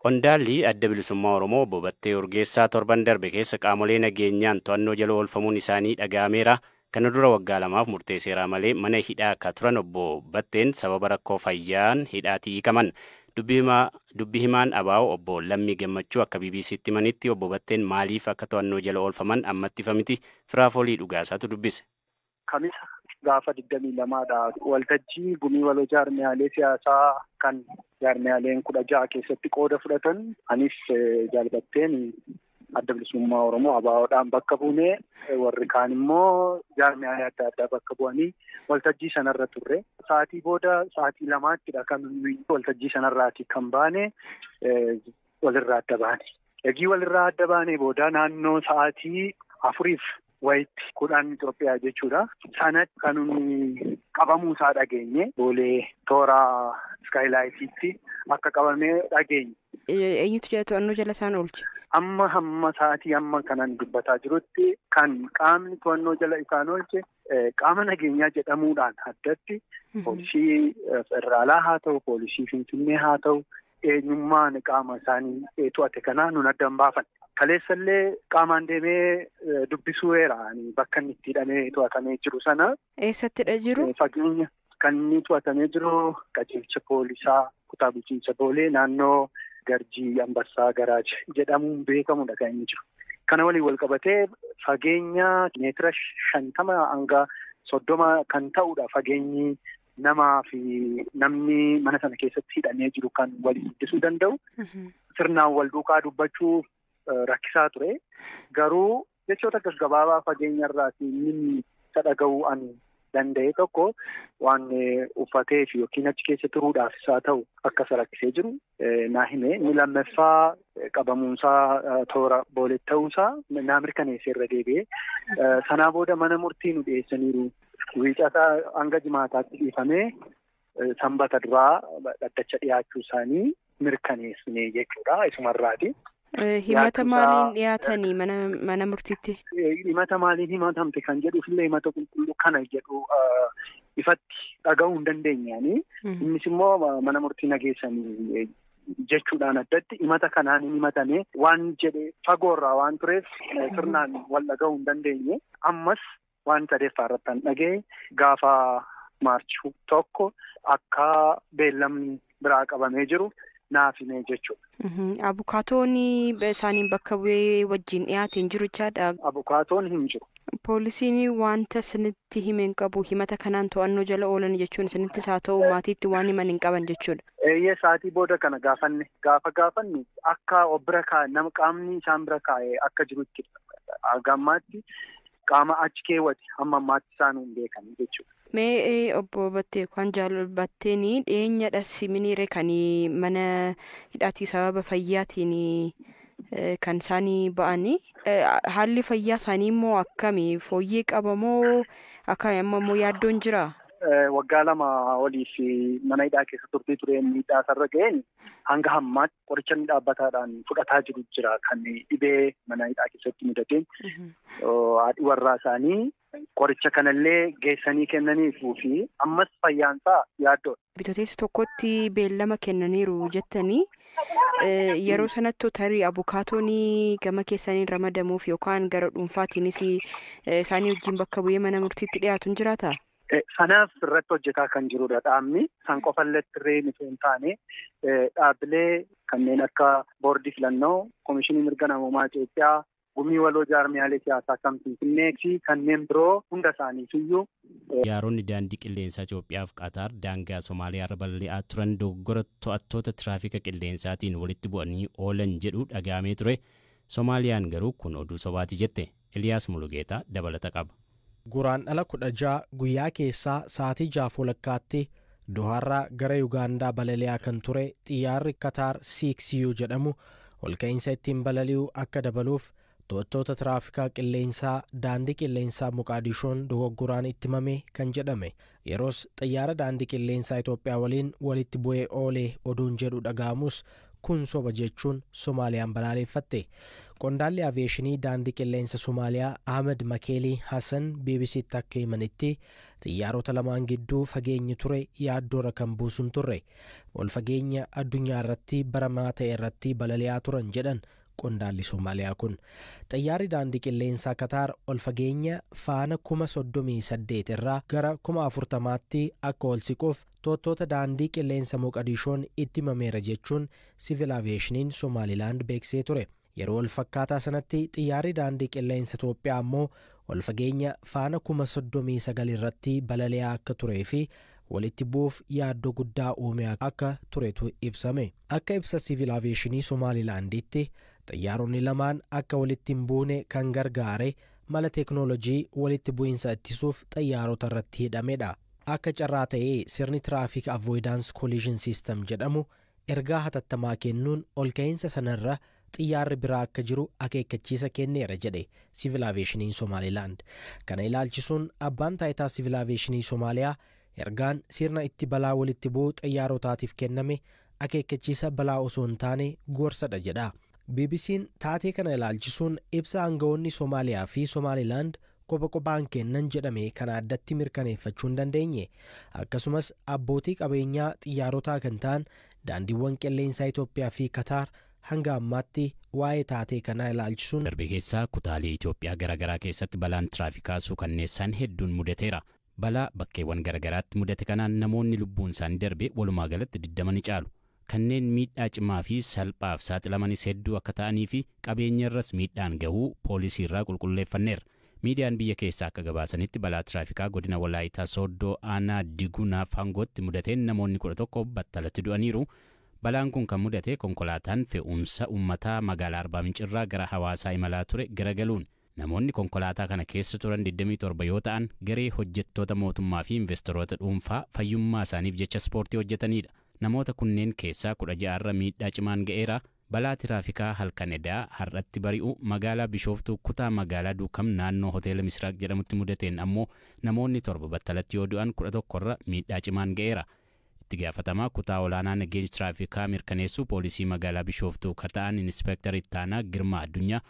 Qondaalli adda bilisummaa Oromoo obbo Battee Urgeessaa torban darbe keessa qaamolee nageenyaan to'annoo jala oolfamuun isaanii dhaga'ameera. Kana dura waggaa lamaaf murtee seeraa malee mana hidhaa akka turan obbo Batteen sababa rakkoo fayyaan hidhaatii hiikaman. Dubbi himaan ABO obbo Lammii Gammachuu akka BBC'tti himanitti obbo Batteen maaliif akka to'annoo jala oolfaman ammatti ifamiti firaafolii dhugaasaatu dubbise. Kamisa gaafa 22dha. Waltajjii gumii waloo jaarmiyaalee siyaasaa kan jaarmiyaaleen 16 keessatti qooda fudhatan anis jaalbatteen adda bilisummaa Oromoo ABO'dhaan bakka buunee warri kaan immoo jaarmiyaalee adda addaa bakka bu'anii waltajjii sanarra turre. Sa'aatii booda sa'aatii 2ttidha kan waltajjii sanarraati kan baane walirraa adda baane. Eegii walirraa adda baane booda naannoo sa'aatii 4 wayitti 10 Itoophiyaa jechuudha. Sanatti kan qabamuu isaa dhageenye boolee toora Skylight'tti akka qabamee dhageenye. Eenyutu jala to'annoo jala isaan oolche? Hamma sa'aatii amma kanan dubbataa jirutti kan qaamni to'annoo jala isaan oolche qaama nageenyaa jedhamuudhaan addatti poolisii federaalaa haa ta'u poolisii Finfinnee haa ta'u eenyummaan qaama isaanii to'ate kanaa nun adda hin baafanne. Kaleessallee qaamaan deemee dubbisuuera bakka inni itti hidhamee to'atamee jiru sana. Eessattidha jiru? Fageenya kan inni to'atamee jiru qajeelcha poolisaa kutaa bulchiinsa boolee naannoo Garjii Ambassaa Garaaj jedhamuun beekamudha kan inni jiru. Kana waliin wal qabatee fageenya meetira 50 hanga 30 kan ta'udha fageenyi namaa fi namni mana sana keessatti hidhamee jiru kan waliin ittisuu danda'u. Sirnaan wal duukaa dubbachuu rakkisaa ture. Garuu jechoota gaggabaabaa fageenyarraati inni dhaga'uu an danda'e tokko waan uffatee fi yookiin achi keessa turuudhaaf isaa ta'u akka isa rakkisee jiru naa hime. Inni lammaffaa qabamuunsaa toora boolee ta'uusaa naa mirkaneessee irra deebi'ee. Sanaa booda mana murtii nu dhiyeessaniiru. Wiixataa hanga jimaataatti dhiifamee sanbata duraa dhaddacha dhiyaachuu isaanii mirkaneessine jechuudha. Isumarraati. Himata maaliin dhiyaatanii mana murtiitti? Himata maaliin himatamte kan jedhuufillee himata qulqulluu kana jedhu ifatti dhaga'uu hin dandeenyaani. Innis immoo mana murtii nageessanii jechuudhaan addatti himata kanaan hin himatame waan jedhe fagoorraa waan tureef sirnaan wal dhaga'uu hin dandeenye. Ammas waan sadeeffaa irratti kan dhaga'e gaafa maarchii 1 akka beellamni biraa qabamee jiru naaf himee jechuudha. Abukaatoonni isaaniin bakka bu'ee wajjin dhiyaateen jiru jechaadha. Abukaatoon hin jiru. Poolisiin wanta isinitti himeen qabu himata kanaan to'annoo jala oolan jechuun isinittis haa ta'u maatiitti waan himan hin qaban jechuudha. Eeyyee sa'aatii booda kana gaafanne akka bira kaa'e nama qaamni isaan bira kaa'e akka jirutti gammaatti qaama achi keewwate amma ammaatti isaan hin beekan jechuudha. Mee obbo Battee kan jaalbatteen dhiyeenyadha siminiire kan mana hidhaatii sababa fayyaatiin kan isaanii ba'anii haalli fayyaa isaanii immoo akkamii fooyyee qabamoo akkami amma immoo yaaddoon jira? Waggaa 2 oliif mana hidhaa keessa turtii ture miidhaa sarara ga'een hanga hammaatti qoricha dhaabbataadhaan fudhataa jiru jira kan dhibee mana hidhaa keessatti mudateen haadhi warraa isaanii qoricha kanallee geessanii kennaniifuu fi ammas fayyaansaa yaaddoodha. Bitootessa tokkotti beellama kennaniiru jettanii yeroo sanatti tarii abukaatoon gama keessaniin ramadamuuf yookaan gara dhuunfaatiinis isaanii wajjin bakka bu'ee mana murtiitti dhiyaatu hin jiraataa? Sanaaf irratti hojjetaa kan jirudha dhaabni. San qofalletti irree nuti hin taane dhaabbilee kanneen akka boordii filannoo, Komishinii Mirga Namoomaa Itoophiyaa, gumii waloo jaarmiyaalee siyaasaa kan Finfinnee fi kanneen biroo hunda isaaniitiyyuu. Xiyyaaronni daandii qilleensaa Itoophiyaaf Qaataar daangaa Somaaliyaa irra balali'aa turan dogoggora to'attoota tiraafika qilleensaatiin walitti bu'anii oolan jedhu dhaga'amee ture. Somaaliyaan garuu kun oduu sobaati jette. Eliyaas Mulugeetaa dabalata qaba. Guraandhala 16 guyyaa keessaa sa'aatii 6:00 Dohaarraa gara Yugaandaa balali'aa kan ture xiyyaarri Qaataar 6U jedhamu olka'iinsa ittiin balali'u akka dabaluuf to'attoota tiraafikaa qilleensaa daandii qilleensaa Moqaadishoon dogoggoraan itti himame kan jedhame. Yeroos xiyyaara daandii qilleensaa Itoophiyaa waliin walitti bu'ee oolee oduun jedhu dhaga'amus kun soba jechuun Somaaliyaan balaaleffatte. Qondaalli aviyeeshinii daandii qilleensa Somaaliyaa Ahmed Makeelii Hassan BBC'tti akka himanitti xiyyaarota lamaan gidduu fageenyi ture yaaddoorra kan buusun turre. Ol fageenya addunyaa irratti baramaa ta'e irratti balali'aa turan jedhan qondaalli Somaaliyaa kun. Xiyyaarri daandii qilleensaa Kataar ol fageenya faana 38,000 irraa gara 40,000tti akka ol siquuf to'attoota daandii qilleensa Moqadishoon itti himameera jechuun Civil Aviationiin Somaliland beeksisee ture. Yeroo ol fakkaataa sanatti xiyyaarri daandii qilleensa Itoophiyaa ammoo ol fageenya faana 39,000 irratti balali'aa akka turee fi walitti bu'uuf yaaddoo guddaa uume akka turetu ibsame. Akka ibsa Civil Aviationii Somalilanditti xiyyaaronni lamaan akka walitti hin buune kan gargaare mala teeknoolojii walitti bu'iinsa ittisuuf xiyyaarota irratti hidhamedha. Akka carraa ta'ee sirni Traffic Avoidance Collision System jedhamu ergaa hatattamaa kennuun ol ka'iinsa sanarra xiyyaarri biraa akka jiru akeekkachiisa kenneera jedhe Civil Aviationiin Somaliland. Kana ilaalchisuun abbaan taayitaa Civil Aviationii Somaaliyaa ergaan sirna itti balaa walitti bu'uu xiyyaarotaatiif kenname akeekkachiisa balaa osoo hin taane gorsadha jedha. BBC'n taatee kana ilaalchisuun ibsa aangawoonni Somaaliyaa fi Somaliland kophaan kennan jedhame kana addatti mirkaneeffachuu hin dandeenye. Akkasumas abbootii qabeenyaa xiyyaarotaa kan ta'an daandiiwwan qilleensaa Itoophiyaa fi Kataar hanga ammaatti waa'ee taatee kanaa ilaalchisuun darbe keessaa kutaalee Itoophiyaa garaagaraa keessatti balaan tiraafikaa suukanneessaan hedduun mudateera. Balaa bakkeewwan garaagaraatti mudate kanaan namoonni lubbuun isaanii darbe walumaa galatti 20 ni caalu. Kanneen miidhaa cimaa fi salphaaf saaxilamanis hedduu akka ta'anii fi qabeenya irras miidhaan gahuu poolisii irraa qulqulleeffanneera. Miidiyaan biyya keessaa akka gabaasanitti balaa tiraafikaa godina Walaayitaa Sooddoo aanaa Diguna Fangootti mudateen namoonni 11 battalatti du'aniiru. Balaan kun kan mudate konkolaataan fe'umsa uummataa magaalaa Arbaa Mincirraa gara Hawaasaa imalaa ture garagaluun. Namoonni konkolaataa kana keessa turan 27 yoo ta'an garee hojjettoota mootummaa fi investoroota dhuunfaa fayyummaa isaaniif jecha ispoortii hojjetanidha. Namoota kunneen keessaa 16 irra miidhaa cimaan ga'eera. Balaa tiraafikaa halkan edaa har'atti bari'u magaalaa Bishooftuu kutaa magaalaa Duukam naannoo hoteela Misraaq jedhamutti mudateen ammoo namoonni 7 battalatti yoo du'an 11 irra miidhaa cimaan ga'eera. Itti gaafatamaa kutaa olaanaa nageenya tiraafikaa mirkaneessuu poolisii magaalaa Bishooftuu kata'an Inspektar Ittaanaa Girmaa Addunyaa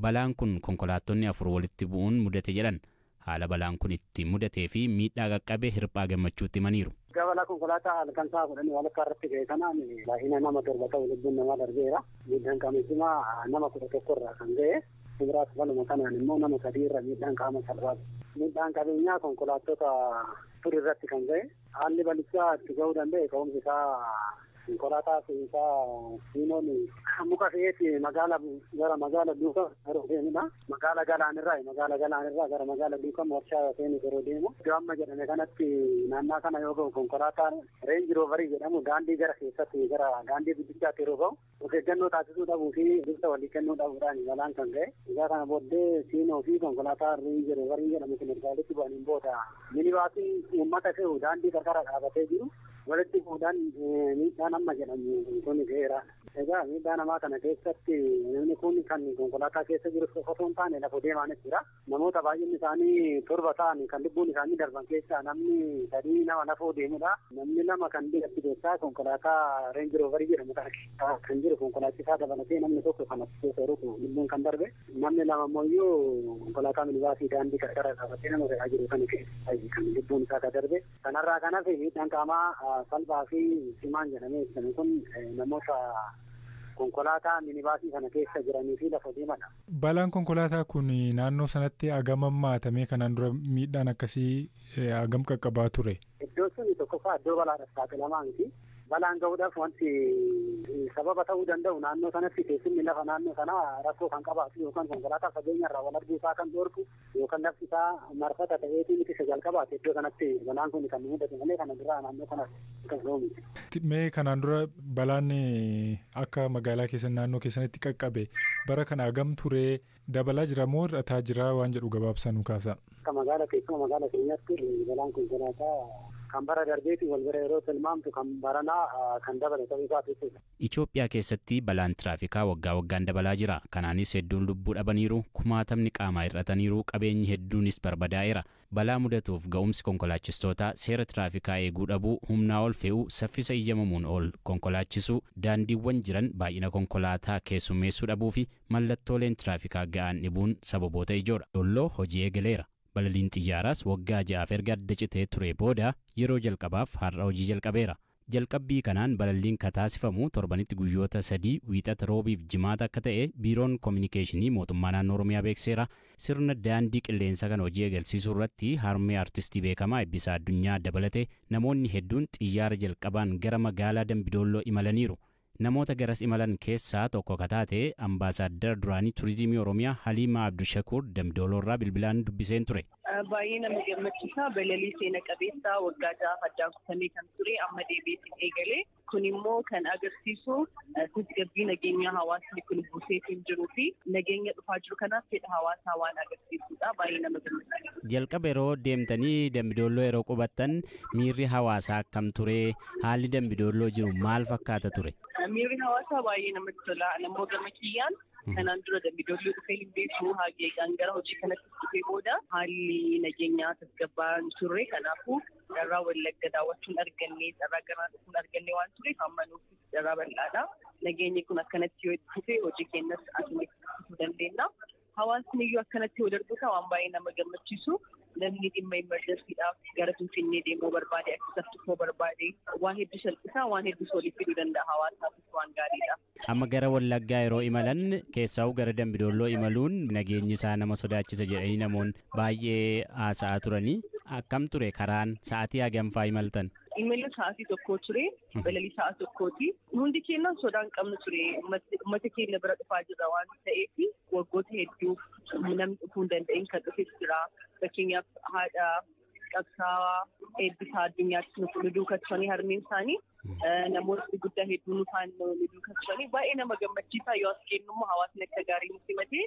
balaan kun konkolaattonni 4 walitti bu'uun mudate jedhan. Haala balaan kun itti mudatee fi miidhaa qaqqabe hirphaa gammachuutti himaniiru. Gabala konkolaataa halkan isaa godhanii walakkaa irratti ga'e kanaan baay'ina nama 7 ta'u lubbuun namaa darbeera. Miidhaan qaamessimaa nama 11 irraa kan ga'e. Biraas baluma kanaan immoo nama 3 irra miidhaan qaama salphaati. Miidhaan qabeenyaa konkolaattota ture irratti kan ga'e. Haalli balichaa itti ga'uu danda'e ka'umsi isaa konkolaataa fe'iisaa siinoon muka fe'eeti gara magaala Duukam yeroo deemudha. Magaala Galaanirraa gara magaala Duukam warshaa fe'anii yeroo deemu. Iddoo amma jedhame kanatti naannaa kana yoo ga'u konkolaataan Reenji Roovarii jedhamu daandii gara keessatti gara daandii guddichaatti yeroo ga'u of eeggannoo taasisuu dhabuu fi bilisa walii kennuu dhabuudhaan balaan kan ga'e. Isaa kana booddee siinoo fi konkolaataa Reenji Roovarii jedhamu kun erga walitti bu'aniin booda minibaasiin uummata fe'u daandii qarqara dhaabatee jiru. Walitti bu'uudhaan miidhaan amma jedhamu kun ga'eera. Egaa miidhaa namaa kana keessatti namni kun kan konkolaataa keessa jiru osoo hin taane lafa deemaanis jira. Namoota baay'inni isaanii 7 ta'an kan lubbuun isaanii darban keessaa namni 3 nama lafoo deemudha. Namni 2 kan biratti keessaa konkolaataa Reenji Roovarii jedhamu kana keessaa kan jiru konkolaachisaa dabalatee namni tokko kan as keessa jiru lubbuun kan darbe. Namni 2 ammoo konkolaataa minibaasii daandii qarqara dhaabatee nama fe'aa jiru kan keessa kan lubbuun isaa darbe. Kanarraa kan hafe miidhaan qaamaa salphaa fi cimaan jedhamee ibsame kun namoota konkolaataa minibaasii kana keessa jiranii fi lafa deemadha. Balaan konkolaataa kun naannoo sanatti hagam hammaatamee kanaan dura miidhaan akkasii hagam qaqqabaa ture? Iddoo sun tokkoffaa iddoo balaadhaaf saaxilamaa miti. Balaan ga'uudhaaf wanti sababa ta'uu danda'u naannoo sanatti teessumni lafa naannoo sanaa rakkoo kan qabaatu yookaan konkolaataa fageenya irraa wal arguu isaa kan dhoorku yookaan lafti isaa marfata ta'eetii miti isa jalqabaate iddoo kanatti balaan kun kan mudate malee kana duraa naannoo kanatti kan roomiti. Mee kanaan dura balaan akka magaalaa keessan naannoo keessanitti qaqqabe bara kana hagam turee dabalaa jira moo hir'ataa jira waan jedhu gabaabsaa nu kaasa? Akka magaala keessuma magaala keenyatti balaan konkolaataa kan bara darbeetii wal bira yeroo tilmaamtu kan baranaa kan dabale ta'uu isaati. Itoophiyaa keessatti balaan tiraafikaa waggaa waggaan dabalaa jira. Kanaanis hedduun lubbuu dhabaniiru, kumaatamni qaamaa hir'ataniiru, qabeenyi hedduunis barbadaa'eera. Balaa mudatuuf ga'umsi konkolaachistoota seera tiraafikaa eeguu dhabuu, humnaa ol fe'uu, saffisa eeyyamamuun ol konkolaachisuu, daandiiwwan jiran baay'ina konkolaataa keessummeessuu dhabuu fi mallattooleen tiraafikaa ga'an dhibuun sababoota ijoodha. Dolloo hojii eegaleera. Balaliin xiyyaaraas waggaa 6 erga adda citee ture booda yeroo jalqabaaf har'a hojii jalqabeera. Jalqabbii kanaan balaliin kataasifamu torbanitti guyyoota 3 wiixata roobiif jimaata akka ta'e biiroon koominikeeshinii mootummaa naannoo Oromiyaa beekseera. Sirna daandii qilleensa kan hojii eegalsiisuu irratti harmee artistii beekamaa Eebbisaa Addunyaa dabalate namoonni hedduun xiyyaara jalqabaan gara magaalaa Dambidolloo imalaniiru. Namoota garas imalan keessaa tokko kataate ambaasaadar duraanii turizimii Oromiyaa Haliima Abdushakur Dambidoolloorraa bilbilaan dubbiseen ture. Baay'ee nama gammachiisa. Balalii seena qabeessa waggaa 6 addaan kutamee kan ture amma deebiitiin eegale. Kun immoo kan agarsiisu tasgabbii nageenya hawaasni kun buuseetiin jiruu fi nageenya dhufaa jiru kanaaf fedha hawaasaa waan agarsiisudha. Baay'ee nama gammachiisa. Jalqaba yeroo deemtanii Dambidolloo yeroo qubattan miirri hawaasaa akkam ture? Haalli Dambidolloo jiru maal fakkaata ture? Miirri hawaasaa baay'ee namatti tola. Namoota gama kiyyaan kanaan dura Dambidolloo dhufee hin beeku hageegaan gara hojii kanatti dhufee booda haalli nageenyaa tasgabbaan turre kanaafuu carraa Wallagga daawwachuun arganne carraa garaa dhufuun arganne waan tureef amma nuuf carraa bal'aadha. Nageenyi kun akkanatti yoo dhufe hojii keenyas asumatti dandeenya. Hawaasni iyyuu akkanatti yoo darbuta waan baay'ee nama gammachiisu. Namni dhimma imerjensiidhaaf gara Finfinnee deemuu barbaade akkasumas dhufuu barbaade waan hedduu salphisaa waan hedduu walitti fiduu danda'a hawaasaafis waan gaariidha. Amma gara Wallaggaa yeroo imalan keessaa'u gara Dambidolloo imaluun nageenyi isaa nama sodaachisa jedhanii namoonni baay'ee haasa'aa turanii akkam ture karaan sa'aatii hagamfaa imaltan? Imalli sa'aatii tokkoo ture balalii sa'a tokkooti. Hundi keenya sodaan qabnu ture uummata keenya bira dhufaa jira waan ta'eef waggoota hedduu namni dhufuu hin danda'in kan dhufes jira. Fakkeenyaaf haadha qabsaawaa Eebbisaa Addunyaatti nu duukachanii harmeen isaanii namoonni guddaa hedduu nu faan nu duukachanii baay'ee nama gammachiisa yoo as kennummoo hawaasni akka gaarii nutti himatee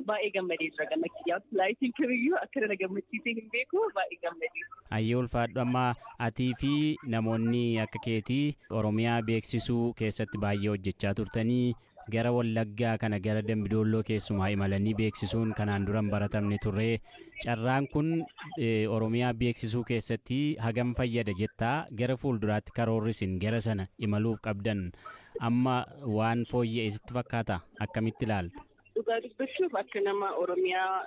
baay'ee gammadee jira gammachiyaaf laayitiin kamiyyuu akka na gammachiisee hin beeku baay'ee gammadee. Hayyee ulfaadhu amma atii fi namoonni akka keetii Oromiyaa beeksisuu keessatti baay'ee hojjechaa turtanii gara Wallaggaa kana gara Dambidolloo keessumaa imalanii beeksisuun kanaan duran baratamne turre carraan kun Oromiyaa beeksisuu keessatti hagam fayyada jettaa gara fuulduraatti karoorri isin gara sana imaluuf qabdan amma waan fooyya'e sitti fakkaata akkamitti ilaalta? Dhugaa dubbachuuf akka nama Oromiyaa